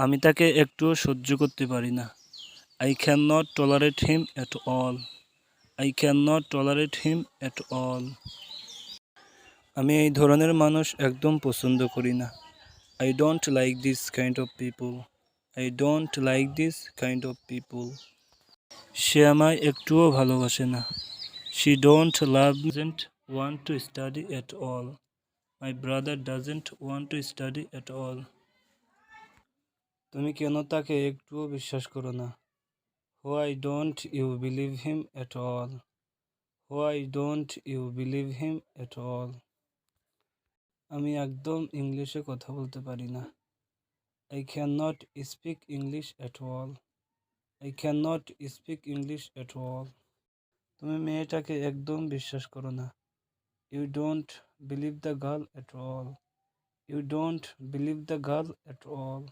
আমি তাকে একটুও সহ্য করতে পারি না। I cannot tolerate him at all. I cannot tolerate him at all. আমি এই ধরনের মানুষ একদম পছন্দ করি না। I don't like this kind of people. I don't like this kind of people. সে আমায় একটুও ভালোবাসে না। She don't love me. Doesn't want to study at all. My brother doesn't want to study at all. তুমি কেন তাকে একটুও বিশ্বাস করো না? Why don't you believe him at all? Why don't you believe him at all? আমি একদম ইংলিশে কথা বলতে পারি না। I cannot speak English at all. I cannot speak English at all. তুমি মেয়েটাকে একদম বিশ্বাস করো না। You don't believe the girl at all. You don't believe the girl at all.